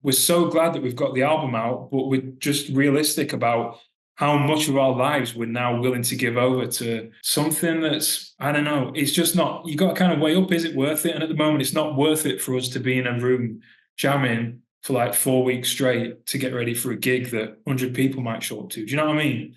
we're so glad that we've got the album out, but we're just realistic about how much of our lives we're now willing to give over to something that's, I don't know, it's just not, you got to kind of weigh up, is it worth it? And at the moment, it's not worth it for us to be in a room jamming for like 4 weeks straight to get ready for a gig that 100 people might show up to. Do you know what I mean?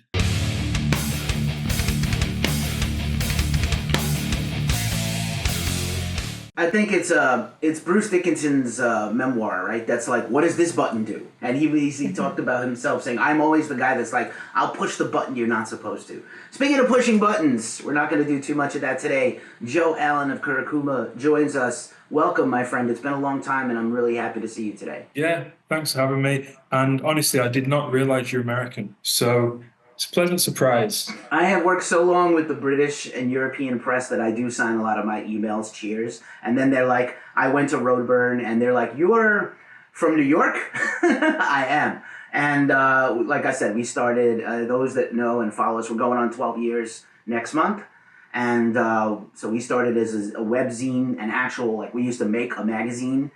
I think it's Bruce Dickinson's memoir, right? That's like, what does this button do? And he talked about himself saying, I'm always the guy that's like, I'll push the button you're not supposed to. Speaking of pushing buttons, we're not going to do too much of that today. Joe Allen of Kurokuma joins us. Welcome, my friend. It's been a long time, and I'm really happy to see you today. Yeah, thanks for having me. And honestly, I did not realize you're American. So it's a pleasant surprise. I have worked so long with the British and European press that I do sign a lot of my emails, cheers. And then they're like, I went to Roadburn, and they're like, you're from New York? I am. And like I said, we started, those that know and follow us, we're going on 12 years next month. And so we started as a webzine, an actual, like we used to make a magazine.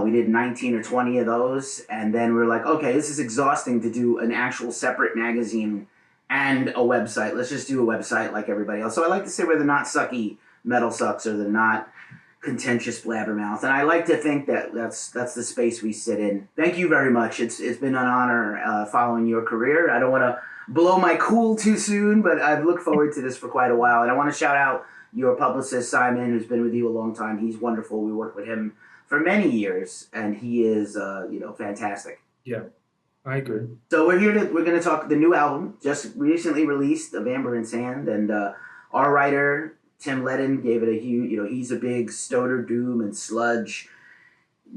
We did 19 or 20 of those. And then we were like, okay, this is exhausting to do an actual separate magazine and a website. Let's just do a website like everybody else. So I like to say we're the not sucky metal sucks or the not contentious blabbermouth. And I like to think that that's the space we sit in. Thank you very much. It's been an honor following your career. I don't want to blow my cool too soon, but I've looked forward to this for quite a while. And I want to shout out your publicist, Simon, who's been with you a long time. He's wonderful. We worked with him for many years, and he is, fantastic. Yeah, I agree. So we're going to talk the new album, just recently released, of Amber and Sand, and our writer, Tim Ledden, gave it a huge, he's a big Stoner Doom and Sludge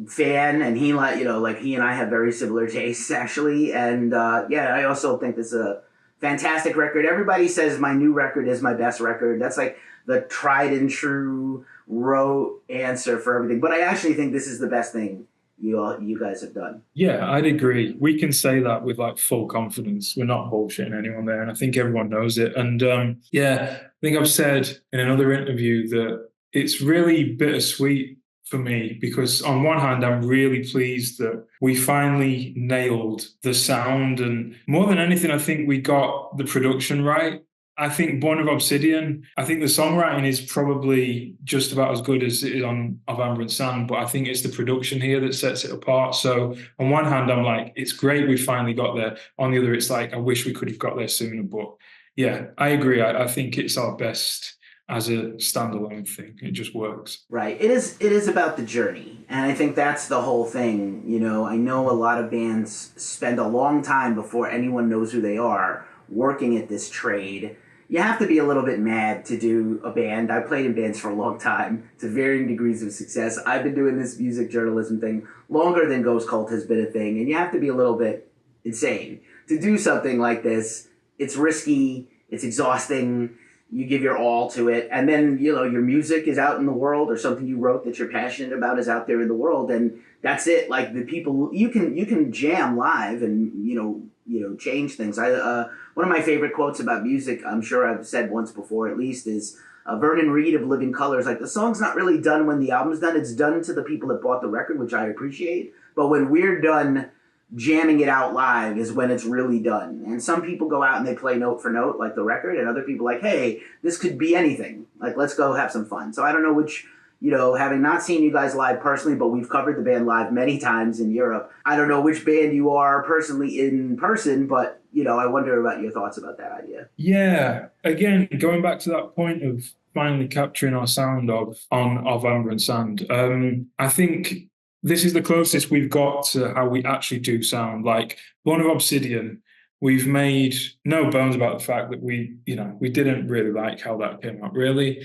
fan, and he he and I have very similar tastes, actually, and I also think this is a fantastic record. Everybody says my new record is my best record. That's like the tried and true rote answer for everything, but I actually think this is the best thing you guys have done. Yeah, I'd agree. We can say that with like full confidence. We're not bullshitting anyone there, and I think everyone knows it. And I think I've said in another interview that it's really bittersweet for me because on one hand, I'm really pleased that we finally nailed the sound, and more than anything, I think we got the production right. I think Born of Obsidian, I think the songwriting is probably just about as good as it is on Of Amber and Sand, but I think it's the production here that sets it apart. So on one hand, I'm like, it's great we finally got there. On the other, it's like, I wish we could have got there sooner. But yeah, I agree. I think it's our best as a standalone thing. It just works. Right. It is about the journey. And I think that's the whole thing. I know a lot of bands spend a long time before anyone knows who they are working at this trade. You have to be a little bit mad to do a band. I played in bands for a long time to varying degrees of success. I've been doing this music journalism thing longer than Ghost Cult has been a thing. And you have to be a little bit insane to do something like this. It's risky. It's exhausting. You give your all to it. And then, your music is out in the world, or something you wrote that you're passionate about is out there in the world. And that's it. Like the people, you can jam live and, change things. One of my favorite quotes about music, I'm sure I've said once before at least, is Vernon Reid of Living Colours. Like, the song's not really done when the album's done. It's done to the people that bought the record, which I appreciate. But when we're done jamming it out live is when it's really done. And some people go out and they play note for note, like the record, and other people like, hey, this could be anything. Like, let's go have some fun. So I don't know which, having not seen you guys live personally, but we've covered the band live many times in Europe. I don't know which band you are personally in person, but, I wonder about your thoughts about that idea. Yeah. Again, going back to that point of finally capturing our sound of Amber and Sand, I think this is the closest we've got to how we actually do sound. Like Born of Obsidian, we've made no bones about the fact that we didn't really like how that came out, really.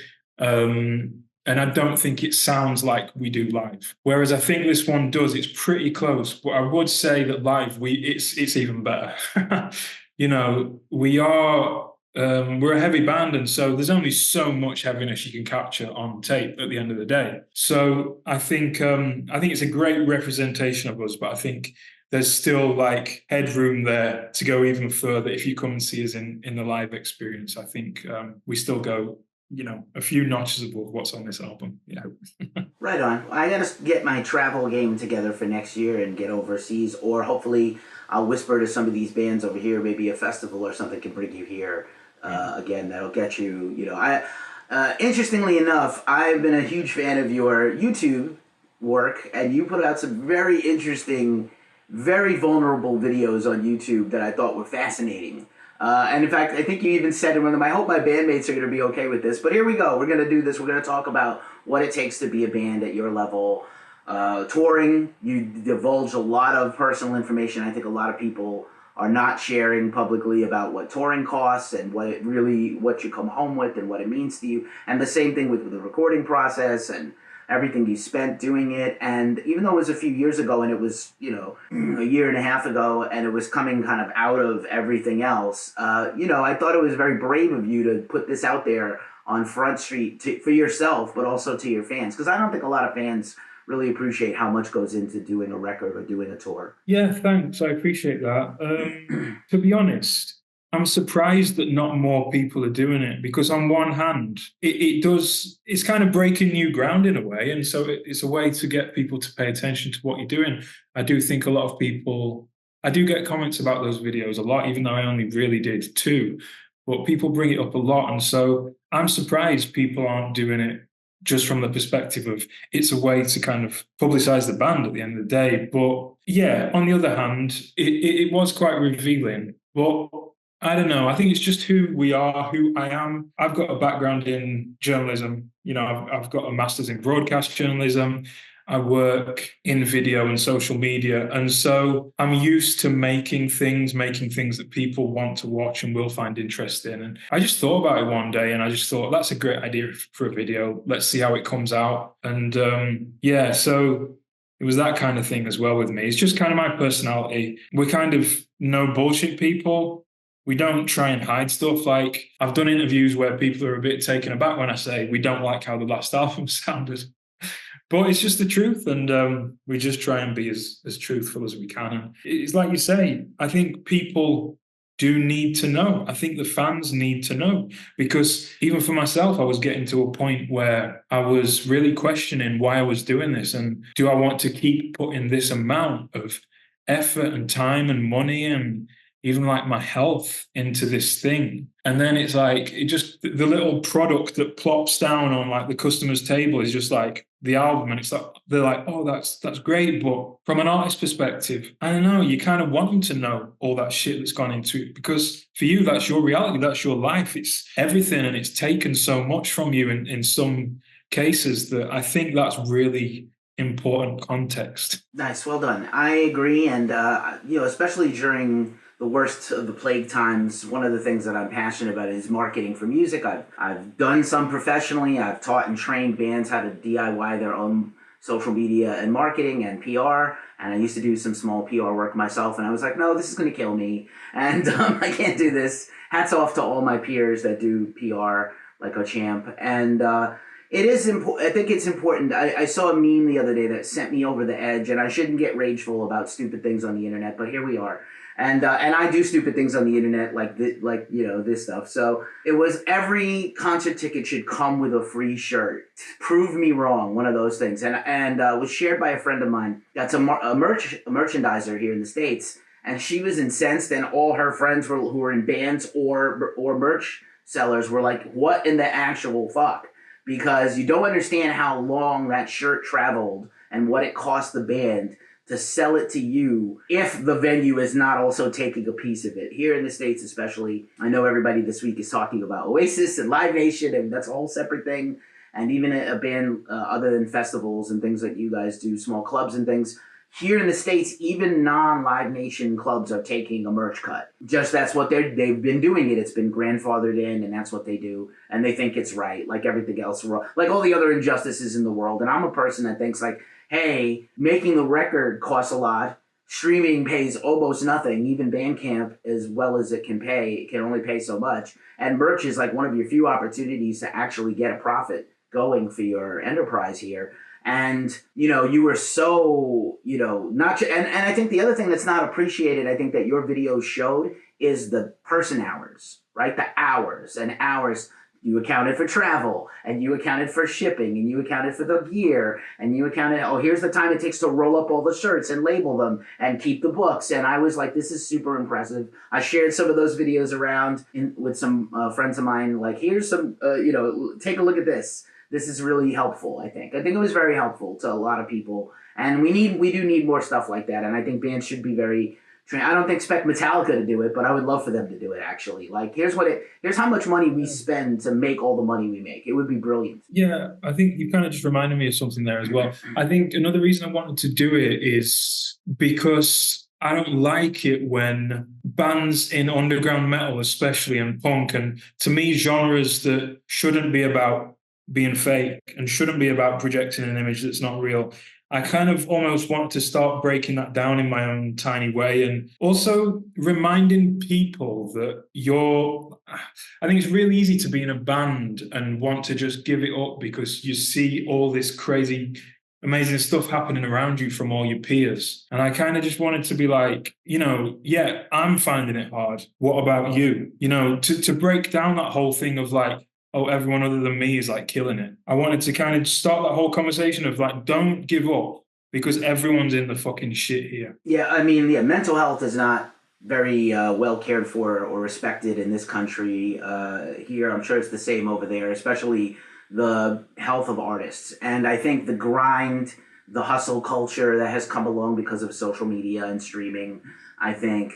And I don't think it sounds like we do live. Whereas I think this one does. It's pretty close. But I would say that live, it's even better. We're a heavy band, and so there's only so much heaviness you can capture on tape at the end of the day. So I think it's a great representation of us, but I think there's still like headroom there to go even further. If you come and see us in the live experience, I think we still go a few notches above what's on this album. Yeah. Right on. I got to get my travel game together for next year and get overseas, or hopefully I'll whisper to some of these bands over here, maybe a festival or something can bring you here. Again, that'll get you, interestingly enough, I've been a huge fan of your YouTube work, and you put out some very interesting, very vulnerable videos on YouTube that I thought were fascinating. And in fact, I think you even said in one of them, I hope my bandmates are going to be okay with this. But here we go. We're going to do this. We're going to talk about what it takes to be a band at your level. Touring, you divulge a lot of personal information. I think a lot of people are not sharing publicly about what touring costs and what you come home with and what it means to you. And the same thing with the recording process and everything you spent doing it. And even though it was a few years ago and it was, a year and a half ago and it was coming kind of out of everything else, I thought it was very brave of you to put this out there on Front Street for yourself, but also to your fans. Because I don't think a lot of fans really appreciate how much goes into doing a record or doing a tour. Yeah, thanks. I appreciate that. To be honest, I'm surprised that not more people are doing it, because on one hand, it's kind of breaking new ground in a way. And so it's a way to get people to pay attention to what you're doing. I do think a lot of people, I do get comments about those videos a lot, even though I only really did 2, but people bring it up a lot. And so I'm surprised people aren't doing it just from the perspective of it's a way to kind of publicize the band at the end of the day. But yeah, on the other hand, it was quite revealing. But I don't know. I think it's just who we are, who I am. I've got a background in journalism. I've got a master's in broadcast journalism. I work in video and social media. And so I'm used to making things that people want to watch and will find interest in. And I just thought about it one day and I just thought, that's a great idea for a video. Let's see how it comes out. And so it was that kind of thing as well with me. It's just kind of my personality. We're kind of no bullshit people. We don't try and hide stuff. Like, I've done interviews where people are a bit taken aback when I say we don't like how the last album sounded. But it's just the truth, and we just try and be as truthful as we can. And it's like you say, I think people do need to know. I think the fans need to know, because even for myself, I was getting to a point where I was really questioning why I was doing this, and do I want to keep putting this amount of effort and time and money and even like my health into this thing? And then it's like, the little product that plops down on like the customer's table is just like the album. And it's like, they're like, oh, that's great. But from an artist perspective, I don't know, you kind of want them to know all that shit that's gone into it, because for you, that's your reality. That's your life. It's everything. And it's taken so much from you in some cases that I think that's really important context. Nice. Well done. I agree. And, especially during the worst of the plague times, one of the things that I'm passionate about is marketing for music. I've done some professionally. I've taught and trained bands how to DIY their own social media and marketing and PR. And I used to do some small PR work myself. And I was like, no, this is going to kill me. And I can't do this. Hats off to all my peers that do PR like a champ. And it is important. I think it's important. I saw a meme the other day that sent me over the edge, and I shouldn't get rageful about stupid things on the internet, but here we are. And I do stupid things on the internet like this stuff. So it was, every concert ticket should come with a free shirt. Prove me wrong, one of those things. And was shared by a friend of mine that's a merchandiser here in the States. And she was incensed, and all her friends who were in bands or merch sellers were like, what in the actual fuck? Because you don't understand how long that shirt traveled and what it cost the band to sell it to you if the venue is not also taking a piece of it. Here in the States especially, I know everybody this week is talking about Oasis and Live Nation, and that's a whole separate thing. And even a band other than festivals and things that you guys do, small clubs and things, here in the States, even non-Live Nation clubs are taking a merch cut. Just that's what they've been doing it. It's been grandfathered in, and that's what they do. And they think it's right, like everything else, like all the other injustices in the world. And I'm a person that thinks like, hey, making the record costs a lot. Streaming pays almost nothing. Even Bandcamp, as well as it can pay, it can only pay so much. And merch is like one of your few opportunities to actually get a profit going for your enterprise here. And, you were so, and I think the other thing that's not appreciated, I think that your video showed, is the person hours, right? The hours and hours You accounted for travel, and you accounted for shipping, and you accounted for the gear, and you accounted, oh, here's the time it takes to roll up all the shirts and label them and keep the books. And I was like, this is super impressive. I shared some of those videos around with some friends of mine, like, here's some, take a look at this. This is really helpful, I think. I think it was very helpful to a lot of people. And we do need more stuff like that. And I think bands should be very... I don't expect Metallica to do it, but I would love for them to do it, actually. Like, here's how much money we spend to make all the money we make. It would be brilliant. Yeah, I think you kind of just reminded me of something there as well. I think another reason I wanted to do it is because I don't like it when bands in underground metal, especially, and punk, and to me, genres that shouldn't be about being fake and shouldn't be about projecting an image that's not real, I kind of almost want to start breaking that down in my own tiny way, and also reminding people that I think it's really easy to be in a band and want to just give it up because you see all this crazy, amazing stuff happening around you from all your peers. And I kind of just wanted to be like, yeah, I'm finding it hard. What about you? To break down that whole thing of like, oh, everyone other than me is like killing it. I wanted to kind of start that whole conversation of like, don't give up because everyone's in the fucking shit here. Yeah, I mean, mental health is not very well cared for or respected in this country. Here, I'm sure it's the same over there, especially the health of artists. And I think the grind, the hustle culture that has come along because of social media and streaming, I think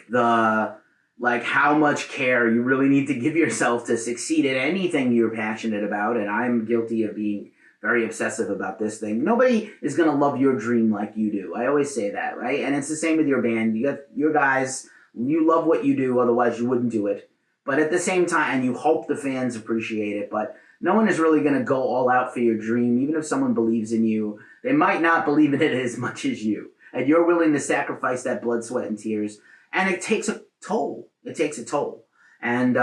how much care you really need to give yourself to succeed at anything you're passionate about. And I'm guilty of being very obsessive about this thing. Nobody is going to love your dream like you do. I always say that, right? And it's the same with your band. You got your guys, you love what you do, otherwise you wouldn't do it. But at the same time, and you hope the fans appreciate it, but no one is really going to go all out for your dream. Even if someone believes in you, they might not believe in it as much as you. And you're willing to sacrifice that blood, sweat, and tears. And it takes a toll. It takes a toll. And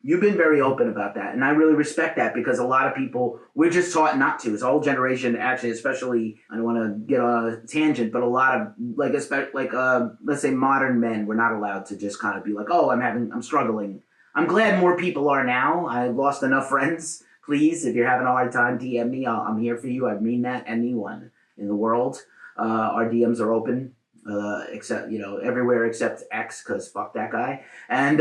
you've been very open about that. And I really respect that because a lot of people, we're just taught not to. It's a whole generation, actually, especially, I don't want to get on a tangent, but a lot of, let's say modern men, we're not allowed to just kind of be like, oh, I'm struggling. I'm glad more people are now. I lost enough friends. Please, if you're having a hard time, DM me. I'm here for you. I mean that. Anyone in the world. Our DMs are open. Except, everywhere except X, because fuck that guy. And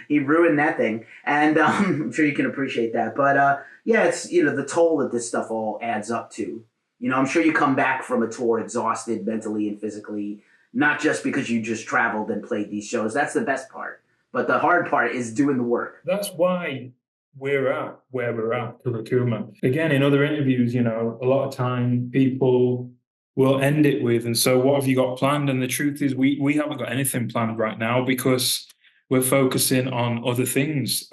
he ruined that thing. And I'm sure you can appreciate that. But it's, the toll that this stuff all adds up to. I'm sure you come back from a tour exhausted mentally and physically, not just because you just traveled and played these shows. That's the best part. But the hard part is doing the work. That's why we're at where we're at, Kurokuma. Again, in other interviews, a lot of time people will end it with, and so what have you got planned? And the truth is we haven't got anything planned right now because we're focusing on other things.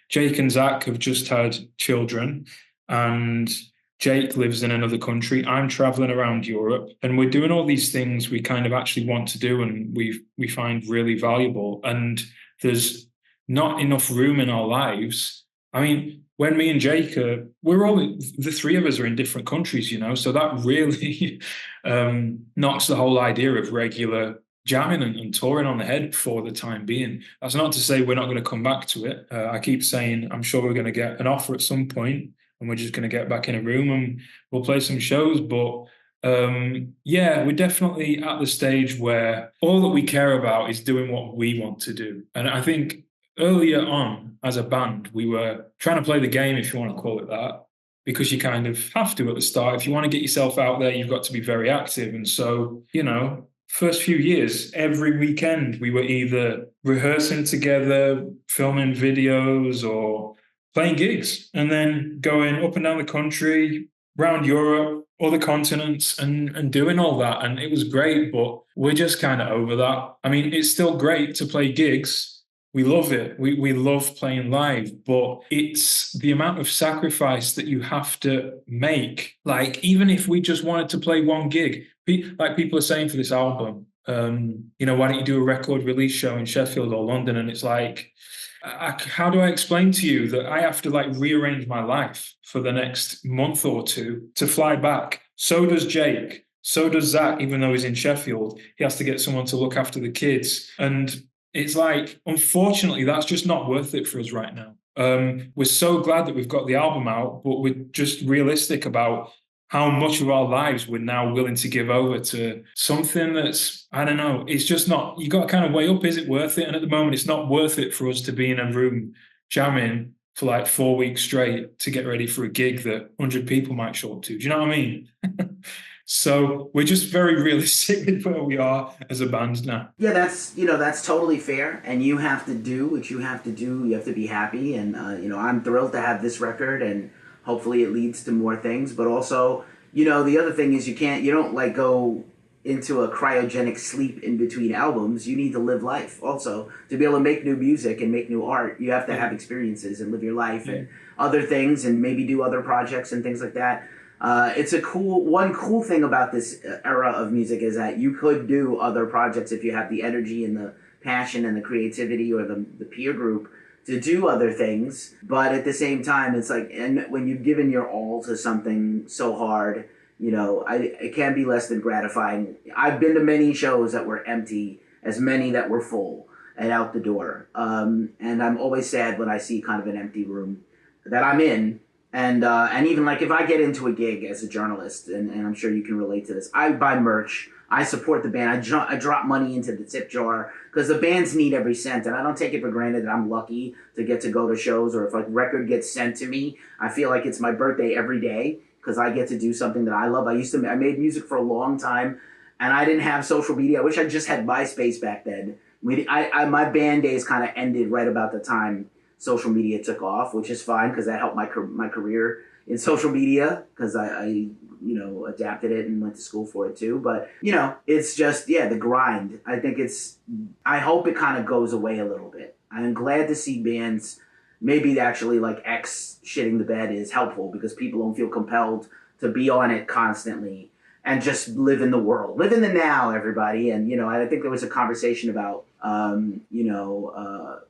Jake and Zach have just had children, and Jake lives in another country. I'm traveling around Europe, and we're doing all these things we kind of actually want to do and we find really valuable. And there's not enough room in our lives. I mean, when me and Jake the three of us are in different countries, so that really knocks the whole idea of regular jamming and touring on the head for the time being. That's not to say we're not going to come back to it. I keep saying I'm sure we're going to get an offer at some point and we're just going to get back in a room and we'll play some shows. But we're definitely at the stage where all that we care about is doing what we want to do. And I think earlier on, as a band, we were trying to play the game, if you want to call it that, because you kind of have to at the start. If you want to get yourself out there, you've got to be very active. And so, first few years, every weekend, we were either rehearsing together, filming videos, or playing gigs, and then going up and down the country, around Europe, other continents, and doing all that. And it was great, but we're just kind of over that. I mean, it's still great to play gigs. We love it. We love playing live, but it's the amount of sacrifice that you have to make. Like, even if we just wanted to play one gig, like people are saying for this album, why don't you do a record release show in Sheffield or London? And it's like, how do I explain to you that I have to rearrange my life for the next month or two to fly back? So does Jake. So does Zach, even though he's in Sheffield. He has to get someone to look after the kids. And it's like, unfortunately, that's just not worth it for us right now. We're so glad that we've got the album out, but we're just realistic about how much of our lives we're now willing to give over to something that's, I don't know, it's just not, you got to kind of weigh up, is it worth it? And at the moment, it's not worth it for us to be in a room jamming for like 4 weeks straight to get ready for a gig that 100 people might show up to. Do you know what I mean? So we're just very realistic with where we are as a band now. Yeah, that's totally fair, and you have to do what you have to do. You have to be happy, and I'm thrilled to have this record, and hopefully it leads to more things. But also, the other thing is you don't like go into a cryogenic sleep in between albums. You need to live life also to be able to make new music and make new art. You have to have experiences and live your life and other things, and maybe do other projects and things like that. It's one cool thing about this era of music is that you could do other projects if you have the energy and the passion and the creativity or the peer group to do other things. But at the same time, it's like, and when you've given your all to something so hard, it can be less than gratifying. I've been to many shows that were empty, as many that were full and out the door. And I'm always sad when I see kind of an empty room that I'm in. And even like if I get into a gig as a journalist, and I'm sure you can relate to this, I buy merch, I support the band, I drop money into the tip jar because the bands need every cent, and I don't take it for granted that I'm lucky to get to go to shows, or if a record gets sent to me, I feel like it's my birthday every day because I get to do something that I love. I made music for a long time, and I didn't have social media. I wish I just had MySpace back then. My band days kind of ended right about the time social media took off, which is fine because that helped my career in social media because I adapted it and went to school for it too. But it's just the grind. I hope it kind of goes away a little bit. I'm glad to see bands maybe actually like X shitting the bed is helpful because people don't feel compelled to be on it constantly and just live in the world, live in the now, everybody. And I think there was a conversation about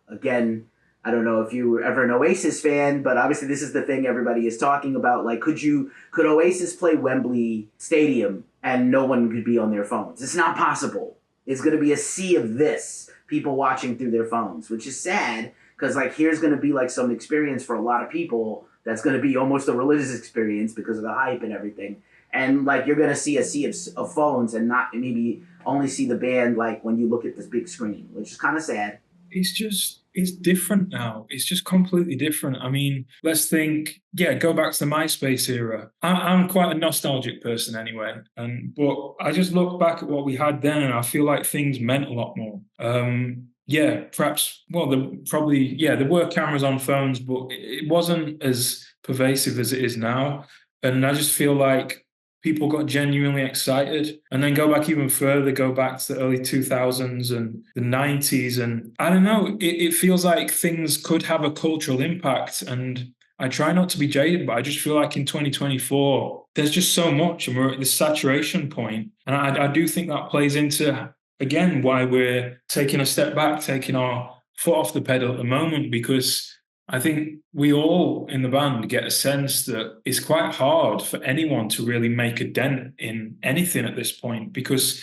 again, I don't know if you were ever an Oasis fan, but obviously this is the thing everybody is talking about. Like, could Oasis play Wembley Stadium and no one could be on their phones? It's not possible. It's going to be a sea of this, people watching through their phones, which is sad because like here's going to be like some experience for a lot of people that's going to be almost a religious experience because of the hype and everything. And like you're going to see a sea of phones and not maybe only see the band like when you look at this big screen, which is kind of sad. It's different now. It's just completely different. I mean, let's think, go back to the MySpace era. I'm quite a nostalgic person anyway. But I just look back at what we had then and I feel like things meant a lot more. Perhaps, well, there were cameras on phones, but it wasn't as pervasive as it is now. And I just feel like people got genuinely excited. And then go back even further, go back to the early 2000s and the 90s. And I don't know, it feels like things could have a cultural impact. And I try not to be jaded, but I just feel like in 2024, there's just so much and we're at this saturation point. And I do think that plays into, again, why we're taking a step back, taking our foot off the pedal at the moment, because I think we all in the band get a sense that it's quite hard for anyone to really make a dent in anything at this point because,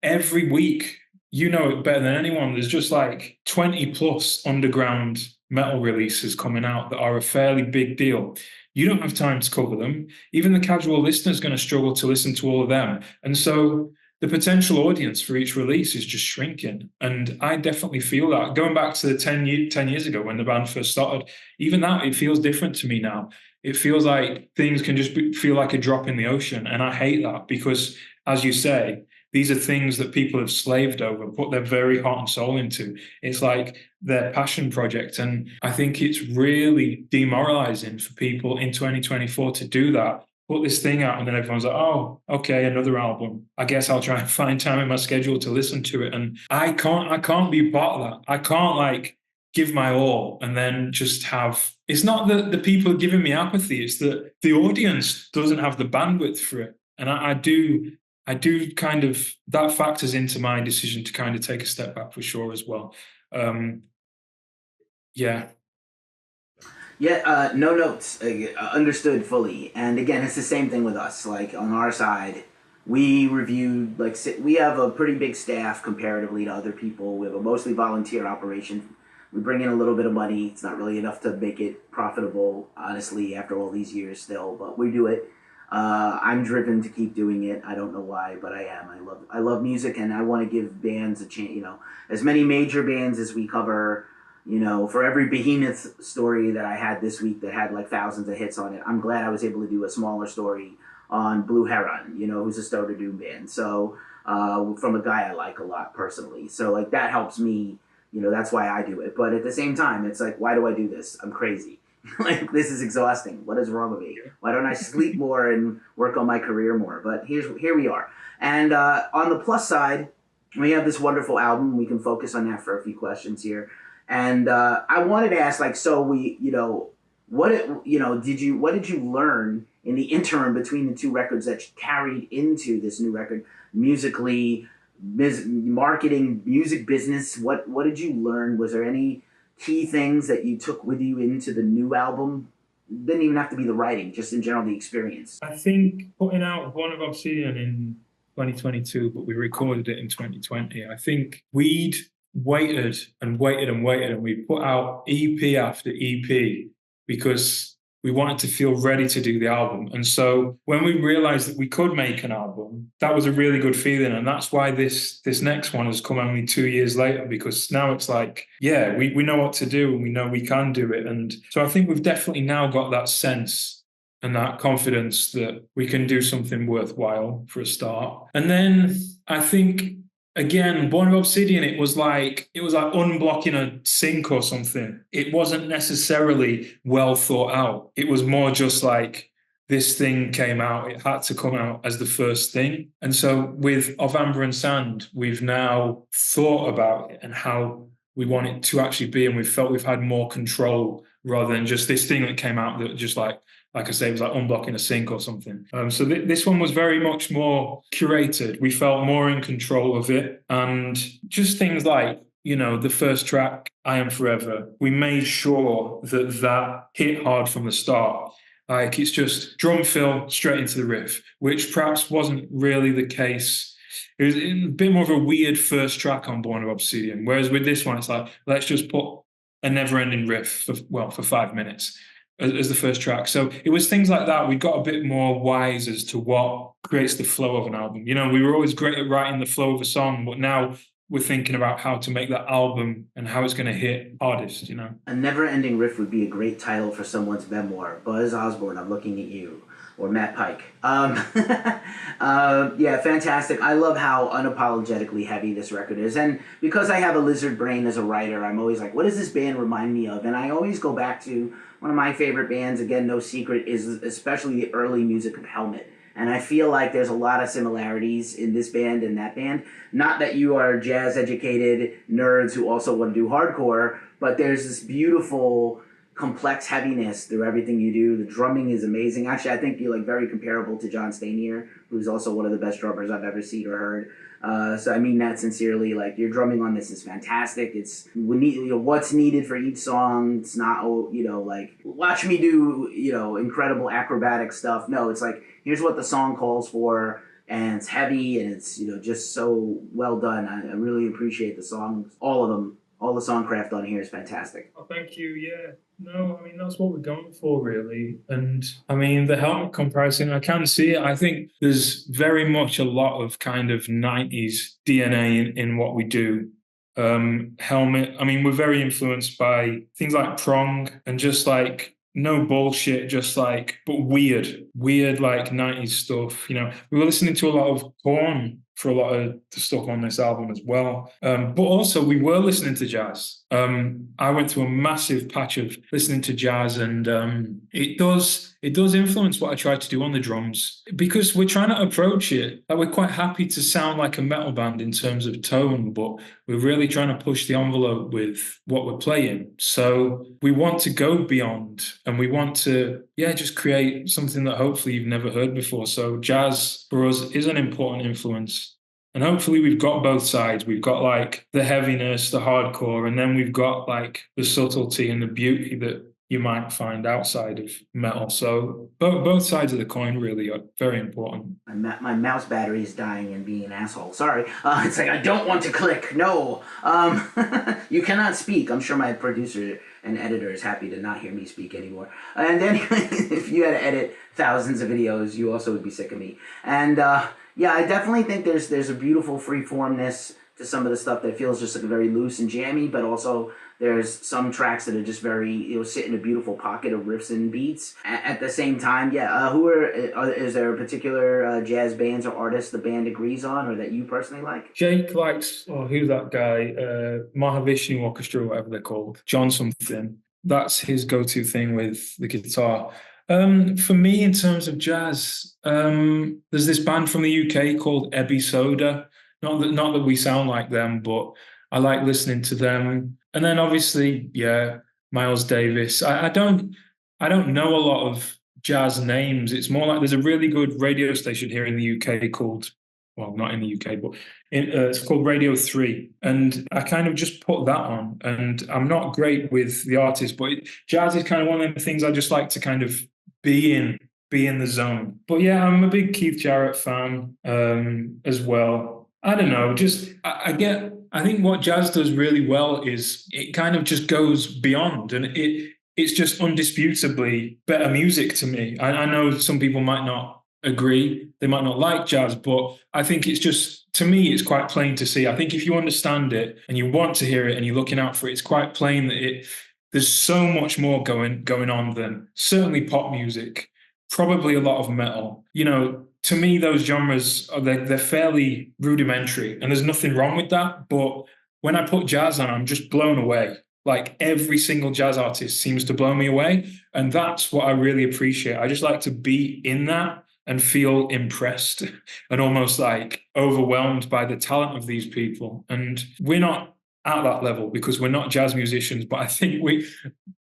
every week, it better than anyone, there's just like 20 plus underground metal releases coming out that are a fairly big deal. You don't have time to cover them. Even the casual listener is going to struggle to listen to all of them. And so the potential audience for each release is just shrinking. And I definitely feel that. Going back to the 10 years ago when the band first started, even that, it feels different to me now. It feels like things can just feel like a drop in the ocean. And I hate that because, as you say, these are things that people have slaved over, put their very heart and soul into. It's like their passion project. And I think it's really demoralizing for people in 2024 to do that. Put this thing out and then everyone's like, oh, okay, another album. I guess I'll try and find time in my schedule to listen to it. And I can't be part of that. I can't like give my all and then just have, it's not that the people are giving me apathy, it's that the audience doesn't have the bandwidth for it. And I do kind of, that factors into my decision to kind of take a step back for sure as well. No notes. Understood fully. And again, it's the same thing with us. Like on our side, we reviewed, we have a pretty big staff comparatively to other people. We have a mostly volunteer operation. We bring in a little bit of money. It's not really enough to make it profitable, honestly, after all these years still, but we do it. I'm driven to keep doing it. I don't know why, but I am. I love music, and I want to give bands a chance. As many major bands as we cover. For every Behemoth story that I had this week that had like thousands of hits on it, I'm glad I was able to do a smaller story on Blue Heron. Who's a Stoner Doom band. So from a guy I like a lot personally. So like that helps me. That's why I do it. But at the same time, it's like, why do I do this? I'm crazy. Like, this is exhausting. What is wrong with me? Why don't I sleep more and work on my career more? But here we are. And on the plus side, we have this wonderful album. We can focus on that for a few questions here. And I wanted to ask, like, so what did you learn in the interim between the two records that carried into this new record musically, marketing, music business? What did you learn? Was there any key things that you took with you into the new album? Didn't even have to be the writing, just in general the experience. I think putting out Born of Obsidian in 2022, but we recorded it in 2020. I think we'd waited and waited and waited, and we put out EP after EP because we wanted to feel ready to do the album. And so when we realized that we could make an album, that was a really good feeling. And that's why this next one has come only 2 years later, because now it's like, yeah, we know what to do and we know we can do it. And so I think we've definitely now got that sense and that confidence that we can do something worthwhile for a start. And then I think, again, Born of Obsidian, it was like unblocking a sink or something. It wasn't necessarily well thought out. It was more just like this thing came out. It had to come out as the first thing. And so with Of Amber and Sand, we've now thought about it and how we want it to actually be. And we felt we've had more control rather than just this thing that came out that just like I say, it was like unblocking a sink or something. So this one was very much more curated. We felt more in control of it. And just things like, the first track, I Am Forever, we made sure that hit hard from the start. Like, it's just drum fill straight into the riff, which perhaps wasn't really the case. It was a bit more of a weird first track on Born of Obsidian. Whereas with this one, it's like, let's just put a never-ending riff for 5 minutes. As the first track. So it was things like that. We got a bit more wise as to what creates the flow of an album. We were always great at writing the flow of a song, but now we're thinking about how to make that album and how it's going to hit hardest, A never-ending riff would be a great title for someone's memoir. Buzz Osborne, I'm looking at you. Or Matt Pike. Yeah, fantastic. I love how unapologetically heavy this record is. And because I have a lizard brain as a writer, I'm always like, what does this band remind me of? And I always go back to one of my favorite bands, again, no secret, is especially the early music of Helmet. And I feel like there's a lot of similarities in this band and that band. Not that you are jazz-educated nerds who also want to do hardcore, but there's this beautiful, complex heaviness through everything you do. The drumming is amazing. Actually, I think you're very comparable to John Stanier, who's also one of the best drummers I've ever seen or heard. So I mean that sincerely. Your drumming on this is fantastic. It's what's needed for each song. It's not watch me do incredible acrobatic stuff. No, it's like, here's what the song calls for, and it's heavy and it's just so well done. I really appreciate the songs, all of them. All the songcraft on here is fantastic. Oh, thank you. Yeah. No, I mean, that's what we're going for, really. And I mean, the Helmet comparison, I can see it. I think there's very much a lot of kind of 90s DNA in what we do. Helmet, I mean, we're very influenced by things like Prong and just no bullshit, just but weird 90s stuff. We were listening to a lot of Korn for a lot of the stuff on this album as well. But also we were listening to jazz. I went through a massive patch of listening to jazz, and it does influence what I try to do on the drums, because we're trying to approach it. We're quite happy to sound like a metal band in terms of tone, but we're really trying to push the envelope with what we're playing. So we want to go beyond, and we want to, just create something that hopefully you've never heard before. So jazz for us is an important influence. And hopefully we've got both sides. We've got the heaviness, the hardcore, and then we've got the subtlety and the beauty that, you might find outside of metal. So both sides of the coin really are very important. My mouse battery is dying and being an asshole. Sorry. It's like, I don't want to click. No. You cannot speak. I'm sure my producer and editor is happy to not hear me speak anymore. And then if you had to edit thousands of videos, you also would be sick of me. And yeah, I definitely think there's a beautiful freeformness to some of the stuff that feels just like very loose and jammy, but also there's some tracks that are just very, sit in a beautiful pocket of riffs and beats. At the same time, yeah, is there a particular jazz bands or artists the band agrees on or that you personally like? Jake likes, who's that guy? Mahavishnu Orchestra, whatever they're called. John something. That's his go-to thing with the guitar. For me, in terms of jazz, there's this band from the UK called Ebby Soda. Not that we sound like them, but I like listening to them. And then obviously, yeah, Miles Davis. I don't know a lot of jazz names. It's more like there's a really good radio station here in the UK called, well, not in the UK, but it's called Radio 3. And I kind of just put that on. And I'm not great with the artist, but jazz is kind of one of the things I just like to kind of be in the zone. But yeah, I'm a big Keith Jarrett fan as well. I don't know, I think what jazz does really well is it kind of just goes beyond, and it's just undisputably better music to me. I know some people might not agree, they might not like jazz, but I think it's just, to me, it's quite plain to see. I think if you understand it and you want to hear it and you're looking out for it, it's quite plain that there's so much more going on than certainly pop music, probably a lot of metal. To me, those genres, they're fairly rudimentary, and there's nothing wrong with that. But when I put jazz on, I'm just blown away. Like every single jazz artist seems to blow me away. And that's what I really appreciate. I just like to be in that and feel impressed and almost like overwhelmed by the talent of these people. And we're not at that level because we're not jazz musicians. But I think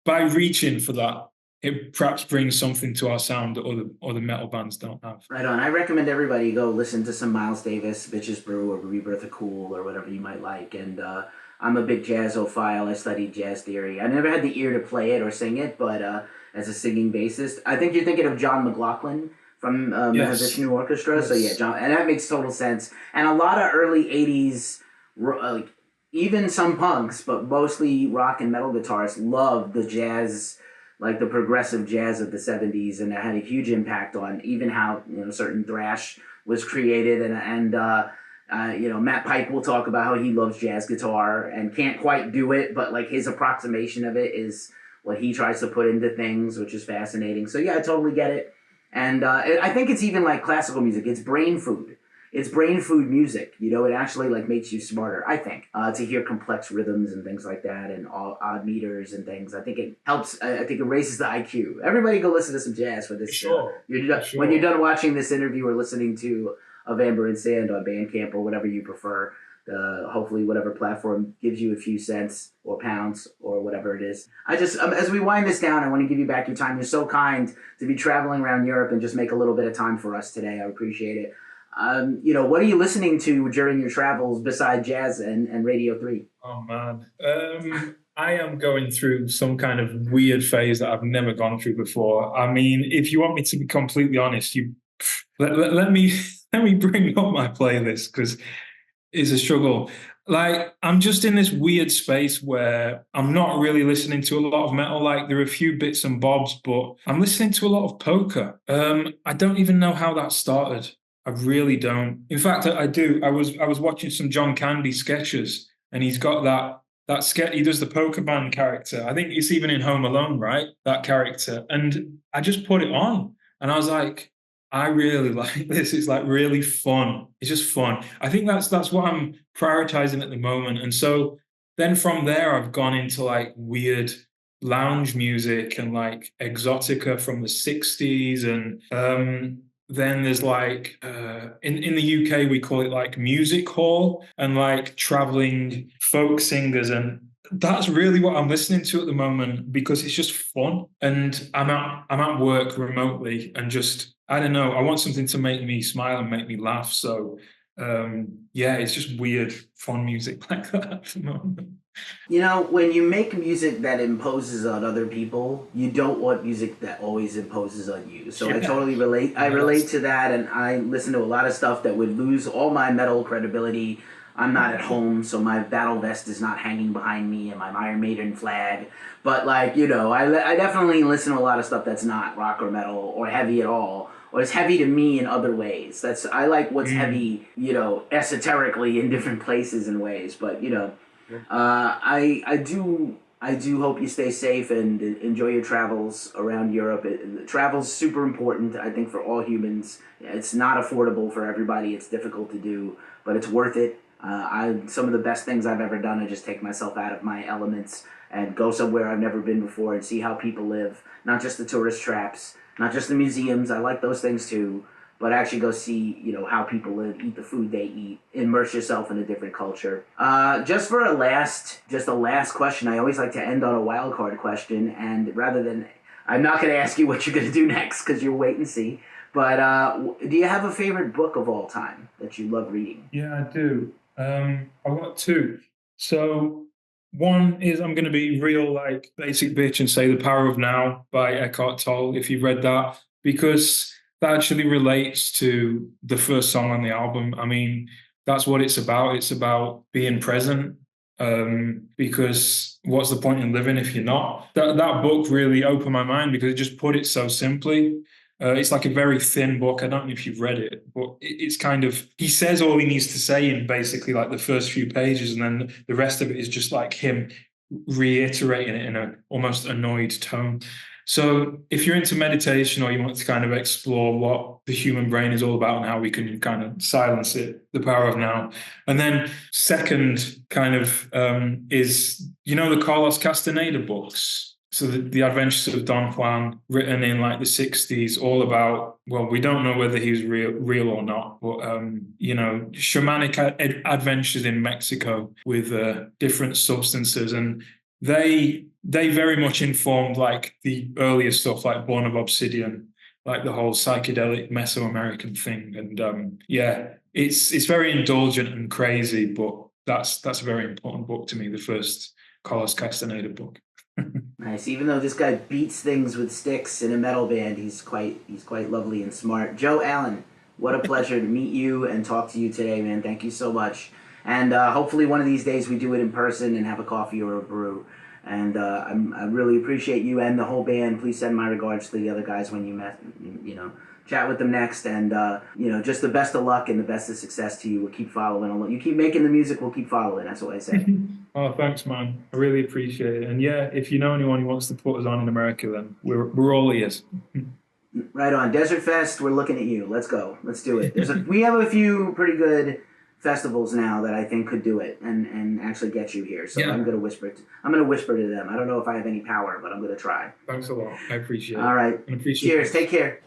by reaching for that, it perhaps brings something to our sound that other metal bands don't have. Right on. I recommend everybody go listen to some Miles Davis, Bitches Brew, or Rebirth of Cool, or whatever you might like. And I'm a big jazzophile. I studied jazz theory. I never had the ear to play it or sing it, but as a singing bassist, I think you're thinking of John McLaughlin from Mahavishnu Orchestra. Yes. So yeah, John, and that makes total sense. And a lot of early 80s, even some punks, but mostly rock and metal guitarists loved the jazz, like the progressive jazz of the 70s, and that had a huge impact on even how certain thrash was created. And Matt Pike will talk about how he loves jazz guitar and can't quite do it, but like his approximation of it is what he tries to put into things, which is fascinating. So yeah, I totally get it. And I think it's even like classical music. It's brain food. It's brain food music. It actually like makes you smarter, I think, to hear complex rhythms and things like that, and all odd meters and things. I think it helps. I think it raises the IQ. Everybody go listen to some jazz for this. Sure. When you're done watching this interview or listening to Of Amber and Sand on Bandcamp or whatever you prefer, hopefully whatever platform gives you a few cents or pounds or whatever it is. I just, as we wind this down, I want to give you back your time. You're so kind to be traveling around Europe and just make a little bit of time for us today. I appreciate it. What are you listening to during your travels besides jazz and Radio 3? Oh, man. I am going through some kind of weird phase that I've never gone through before. I mean, if you want me to be completely honest, let me bring up my playlist because it's a struggle. Like, I'm just in this weird space where I'm not really listening to a lot of metal. Like, there are a few bits and bobs, but I'm listening to a lot of polka. I don't even know how that started. I really don't. In fact, I do. I was watching some John Candy sketches, and he's got that sketch. He does the polka band character. I think it's even in Home Alone, right? That character. And I just put it on, and I was like, I really like this. It's like really fun. It's just fun. I think that's what I'm prioritizing at the moment. And so then from there, I've gone into like weird lounge music and like exotica from the 60s, and then there's like in the UK we call it like music hall and like traveling folk singers, and that's really what I'm listening to at the moment because it's just fun. And I'm at work remotely and just, I don't know, I want something to make me smile and make me laugh. So Yeah, it's just weird, fun music like that at the moment. You know, when you make music that imposes on other people, you don't want music that always imposes on you. So I Yeah, totally relate. I yeah, relate to that, and I listen to a lot of stuff that would lose all my metal credibility. I'm not at home, so my battle vest is not hanging behind me and my Iron Maiden flag. But like, you know, I definitely listen to a lot of stuff that's not rock or metal or heavy at all, or it's heavy to me in other ways. That's I like what's heavy, you know, esoterically in different places and ways. But you know, I do hope you stay safe and enjoy your travels around Europe. Travel's super important, I think, for all humans. It's not affordable for everybody. It's difficult to do, but it's worth it. Some of the best things I've ever done are just take myself out of my elements and go somewhere I've never been before and see how people live. Not just the tourist traps, not just the museums. I like those things too, but actually go see, you know, how people live, eat the food they eat, immerse yourself in a different culture. Just a last question. I always like to end on a wild card question, and rather than, I'm not going to ask you what you're going to do next because you'll wait and see. But do you have a favorite book of all time that you love reading? yeah, I do. I've got two. So one is I'm going to be real like basic bitch and say The Power of Now by Eckhart Tolle, if you've read that, because that actually relates to the first song on the album. I mean, that's what it's about. It's about being present. Because what's the point in living if you're not? That book really opened my mind because it just put it so simply. It's like a very thin book. I don't know if you've read it, but it's kind of, he says all he needs to say in basically like the first few pages, and then the rest of it is just like him reiterating it in a almost annoyed tone. So if you're into meditation or you want to kind of explore what the human brain is all about and how we can kind of silence it, The Power of Now. And then second kind of is, you know, the Carlos Castaneda books. So the Adventures of Don Juan, written in like the 60s, all about, well, we don't know whether he's real or not, but you know, shamanic adventures in Mexico with different substances, and they very much informed like the earlier stuff, like Born of Obsidian, like the whole psychedelic Mesoamerican thing, and yeah, it's very indulgent and crazy, but that's a very important book to me, the first Carlos Castaneda book. Nice. Even though this guy beats things with sticks in a metal band, he's quite lovely and smart. Joe Allen, what a pleasure to meet you and talk to you today, man. Thank you so much. And hopefully one of these days we do it in person and have a coffee or a brew. And I really appreciate you and the whole band. Please send my regards to the other guys when you met. You know, chat with them next. And you know, just the best of luck and the best of success to you. We'll keep following. You keep making the music, we'll keep following. That's what I say. Oh, thanks, man. I really appreciate it. And yeah, if you know anyone who wants to put us on in America, then we're all ears. Right on. Desert Fest, we're looking at you. Let's go. Let's do it. We have a few pretty good festivals now that I think could do it and actually get you here. So yeah. I'm gonna whisper to them. I don't know if I have any power, but I'm gonna try. Thanks a lot. I appreciate it. All right. Cheers. Take care.